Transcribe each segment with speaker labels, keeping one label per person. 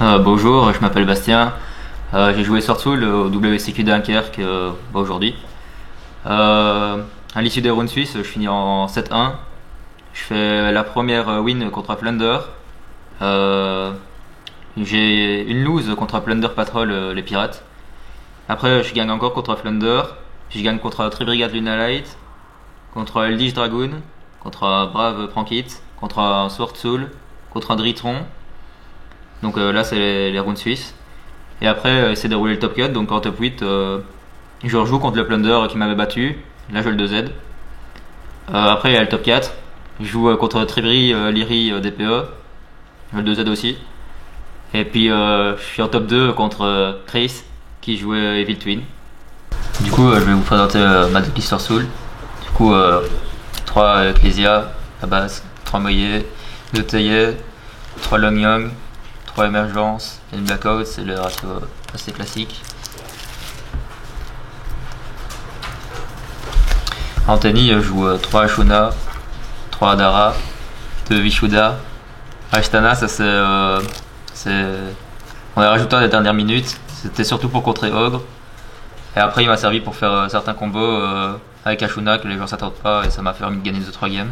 Speaker 1: Bonjour, je m'appelle Bastien. J'ai joué Swordsoul au WCQ Dunkerque aujourd'hui. À l'issue des rounds suisses, je finis en 7-1. Je fais la première win contre Plunder. Euh, j'ai une lose contre Plunder Patrol, les pirates. Après, je gagne encore contre Plunder. Puis je gagne contre Tribrigade Lunalight, contre Eldritch Dragoon, contre un Brave Prankit, contre un Swordsoul, contre un Dritron. Donc là, c'est les rounds suisses. Et après, c'est de rouler le top cut. Donc en top 8, je rejoue contre le Plunder qui m'avait battu. Là, je le 2Z. Après, il y a le top 4. Je joue contre Tribri, Lyri, DPE. Je le 2Z aussi. Et puis, je suis en top 2 contre Chris qui jouait Evil Twin. Du coup, je vais vous présenter ma decklist Swordsoul. Du coup, 3 Ecclesia, la base, 3 Moyet, 2 Teillet, 3 Long Young, 3 émergences et une blackout, c'est le ratio assez classique. En tennis, je joue 3 Ashuna, 3 Adara, 2 Vishuda. Ashtana, ça on a rajouté à la dernière minute, c'était surtout pour contrer Ogre. Et après, il m'a servi pour faire certains combos avec Ashuna que les gens s'attendent pas et ça m'a permis de gagner 2-3 games.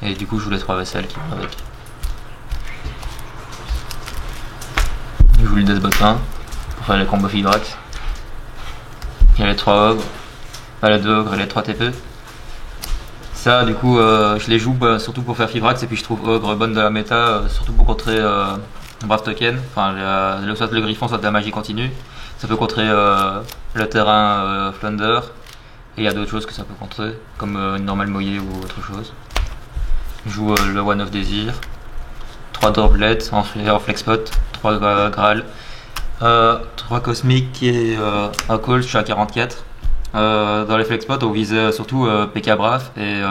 Speaker 1: Et du coup, je joue les 3 vaisselles qui vont avec. Je joue le Deathbot 1 pour faire les combos Fibrax. Il y a les 3 ogres, les 2 ogres et les 3 TP. Ça, du coup, je les joue surtout pour faire Fibrax et puis je trouve ogre bonne de la méta, surtout pour contrer Brave Token, enfin soit le griffon, soit de la magie continue. Ça peut contrer le terrain Plunder et il y a d'autres choses que ça peut contrer, comme une normale Moyet ou autre chose. Je joue le One of Desire, 3 Dorblets en flexpot, 3 Graal, 3 Cosmic et un Call, je suis à 44. Dans les flexpots, on visait surtout PK Brave et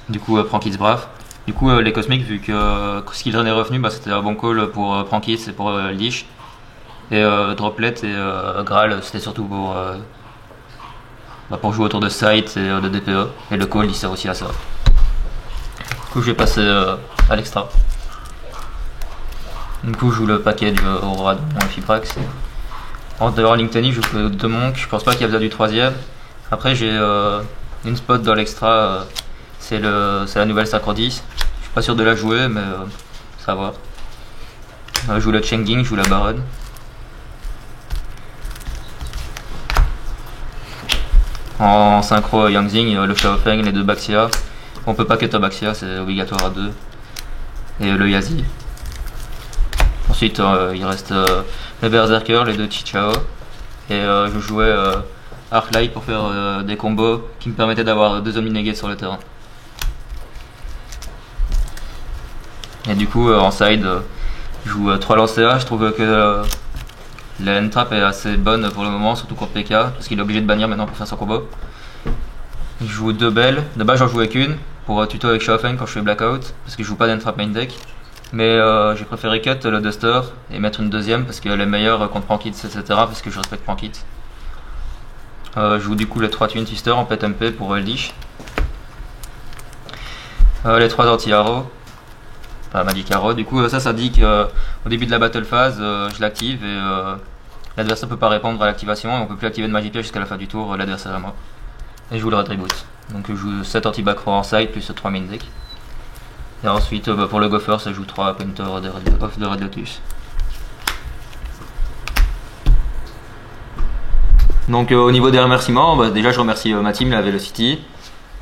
Speaker 1: du coup Prankits Brave. Du coup, les Cosmic, vu que Skill Drain est revenu, c'était un bon call pour Prankits et pour Lich. Et Droplet et Graal, c'était surtout pour jouer autour de Sight et de DPE. Et le call, il sert aussi à ça. Du coup, je vais passer à l'extra. Du coup, je joue le package Aurora de mon Fibrax. En dehors Link Tennis, je joue que 2 monks. Je pense pas qu'il y a besoin du 3ème. Après, j'ai une spot dans l'extra. C'est la nouvelle Sacre 10. Je suis pas sûr de la jouer, mais ça va voir. Je joue le Chenging, je joue la Baronne. En synchro Yangzing, le Xiaofeng, les 2 Baxia. On peut pas cut Baxia, c'est obligatoire à 2. Et le Yazi. Ensuite, il reste les Berserker, les 2 Chichao. Et je jouais Arclight pour faire des combos qui me permettaient d'avoir 2 zombies negate sur le terrain. Et du coup, en side, je joue 3 lancers. Je trouve que la N-Trap est assez bonne pour le moment, surtout contre PK, parce qu'il est obligé de bannir maintenant pour faire son combo. Je joue 2 belles. De base, j'en jouais qu'une pour tuto avec Xiaofeng quand je fais Blackout, parce que je joue pas d'N-Trap main deck. Mais j'ai préféré cut le Duster et mettre une deuxième parce qu'elle est meilleure contre Prankits, etc. Parce que je respecte Prankits. Je joue du coup les 3 Twin Twister en PTMP pour Eldritch. Les 3 anti-arrow. Enfin, Magic Arrow. Du coup, ça dit qu'au début de la battle phase, je l'active et l'adversaire peut pas répondre à l'activation et on peut plus activer de Magic Piège jusqu'à la fin du tour, l'adversaire à moi. Et je joue le Red Reboot. Donc je joue 7 anti-back en side plus 3 main deck. Et ensuite, pour le Gopher, ça joue 3 Pointer de Red Lotus. Donc au niveau des remerciements, déjà je remercie ma team, la Velocity.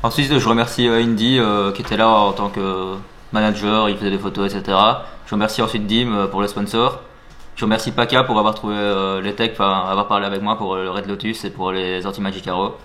Speaker 1: Ensuite je remercie Indy qui était là en tant que manager, il faisait des photos, etc. Je remercie ensuite Dim pour le sponsor. Je remercie Paka pour avoir trouvé les techs, avoir parlé avec moi pour le Red Lotus et pour les anti-Magic Arrow.